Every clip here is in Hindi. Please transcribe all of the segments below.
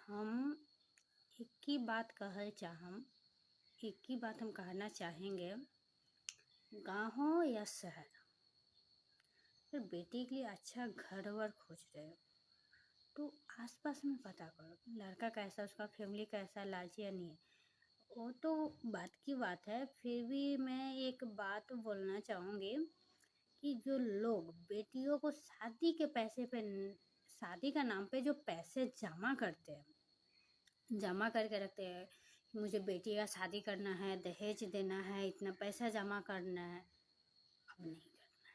हम एक ही बात हम कहना चाहेंगे, गाँव हो या शहर, अगर बेटी के लिए अच्छा घर वर खोज रहे हो तो आसपास में पता करो लड़का कैसा, उसका फैमिली कैसा, लालची या नहीं है। वो तो बात की बात है, फिर भी मैं एक बात बोलना चाहूँगी कि जो लोग बेटियों को शादी का नाम पे जो पैसे जमा करते हैं, जमा करके रखते हैं कि मुझे बेटी का शादी करना है, दहेज देना है, इतना पैसा जमा करना है, अब नहीं करना है।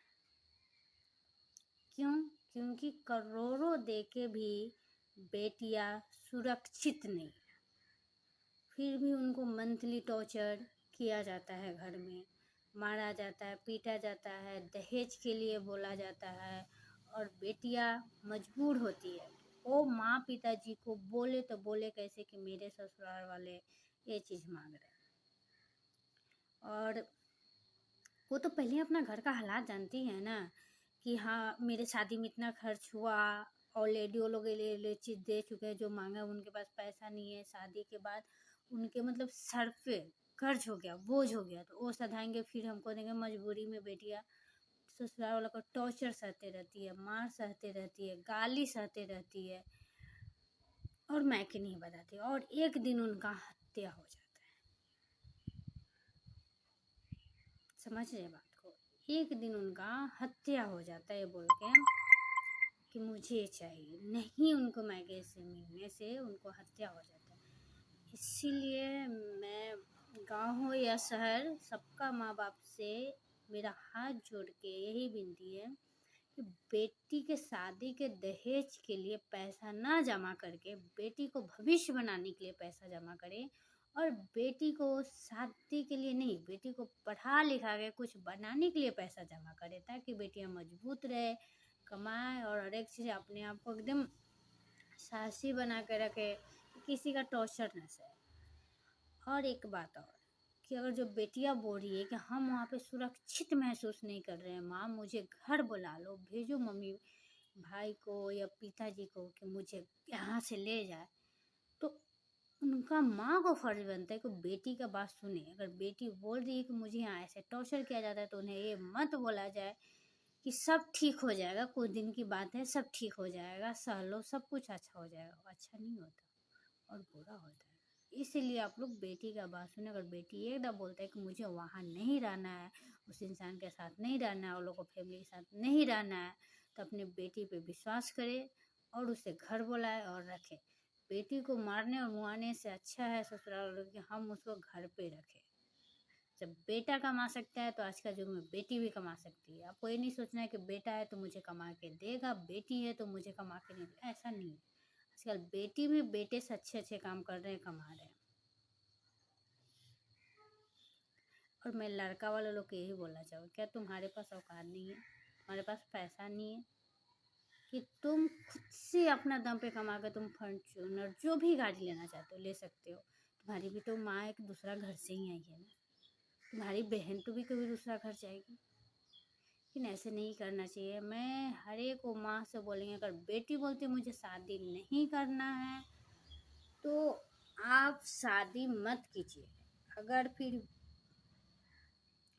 क्यों? क्योंकि करोड़ों दे के भी बेटियां सुरक्षित नहीं है। फिर भी उनको मंथली टॉर्चर किया जाता है, घर में मारा जाता है, पीटा जाता है, दहेज के लिए बोला जाता है और बेटियां मजबूर होती है। वो माँ पिताजी को बोले तो बोले कैसे कि मेरे ससुराल वाले ये चीज़ मांग रहे हैं। और वो तो पहले अपना घर का हालात जानती है ना कि हाँ मेरे शादी में इतना खर्च हुआ, ऑलरेडी वो लोग ये चीज़ दे चुके हैं, जो मांगा उनके पास पैसा नहीं है। शादी के बाद उनके मतलब सर पे कर्ज हो गया, बोझ हो गया, तो वो सधाएंगे, फिर हमको देंगे। मजबूरी में बेटियां ससुराल वालों को टॉर्चर सहते रहती है, मार सहते रहती है, गाली सहते रहती है और मैके नहीं बताती, और एक दिन उनका हत्या हो जाता है। समझ रहे बात को? एक दिन उनका हत्या हो जाता है बोल के कि मुझे चाहिए, नहीं उनको मैके से मिलने से उनको हत्या हो जाता है। इसीलिए मैं गाँव हो या शहर, सबका माँ बाप से मेरा हाथ जोड़ के यही विनती है कि बेटी के शादी के दहेज के लिए पैसा ना जमा करके बेटी को भविष्य बनाने के लिए पैसा जमा करें, और बेटी को शादी के लिए नहीं, बेटी को पढ़ा लिखा के कुछ बनाने के लिए पैसा जमा करें, ताकि बेटियां मजबूत रहे, कमाए और हर एक चीज़ अपने आप को एकदम साहसी बना के रखे, किसी का टॉर्चर न सहे। और एक बात और कि अगर जो बेटियां बोल रही है कि हम वहाँ पे सुरक्षित महसूस नहीं कर रहे हैं, माँ मुझे घर बुला लो, भेजो मम्मी भाई को या पिताजी को कि मुझे यहाँ से ले जाए, तो उनका माँ को फर्ज बनता है कि बेटी का बात सुने। अगर बेटी बोल रही है कि मुझे यहाँ ऐसे टॉर्चर किया जाता है, तो उन्हें ये मत बोला जाए कि सब ठीक हो जाएगा, कुछ दिन की बात है, सब ठीक हो जाएगा, सह लो, सब कुछ अच्छा हो जाएगा। अच्छा नहीं होता और बुरा होता है। इसीलिए आप लोग बेटी का बात सुने। अगर बेटी एकदम बोलता है कि मुझे वहाँ नहीं रहना है, उस इंसान के साथ नहीं रहना है, और लोगों को फैमिली के साथ नहीं रहना है, तो अपने बेटी पे विश्वास करे और उसे घर बुलाए और रखे। बेटी को मारने और मुआने से अच्छा है ससुराल वालों कि हम उसको घर पे रखें। जब बेटा कमा सकता है तो आज का युग में बेटी भी कमा सकती है। आपको ये नहीं सोचना है कि बेटा है तो मुझे कमा के देगा, बेटी है तो मुझे कमा के नहीं देगा, ऐसा नहीं है। आजकल बेटी भी बेटे से अच्छे अच्छे काम कर रहे हैं, कमा रहे हैं। और मैं लड़का वाले लोग को यही बोलना चाहूँ, क्या तुम्हारे पास औकात नहीं है, तुम्हारे पास पैसा नहीं है कि तुम खुद से अपना दम पे कमा के तुम फॉर्च्यूनर जो भी गाड़ी लेना चाहते हो ले सकते हो? तुम्हारी भी तो माँ एक दूसरा घर से ही आई है ना, तुम्हारी बहन तो भी कभी दूसरा घर जाएगी। लेकिन ऐसे नहीं करना चाहिए। मैं हर एक माँ से बोलेंगे, अगर बेटी बोलती मुझे शादी नहीं करना है तो आप शादी मत कीजिए। अगर फिर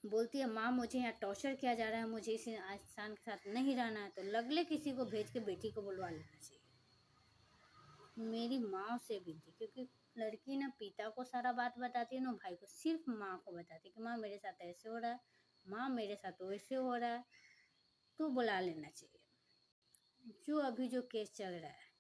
बोलती है माँ मुझे यहाँ टॉर्चर किया जा रहा है, मुझे इस इंसान के साथ नहीं रहना है, तो लगले किसी को भेज के बेटी को बुलवा लेना चाहिए। मेरी माँ से विनती, क्योंकि लड़की ना पिता को सारा बात बताती है ना भाई को, सिर्फ माँ को बताती है कि माँ मेरे साथ ऐसे हो रहा है, माँ मेरे साथ वैसे हो रहा है, तो बुला लेना चाहिए। जो अभी जो केस चल रहा है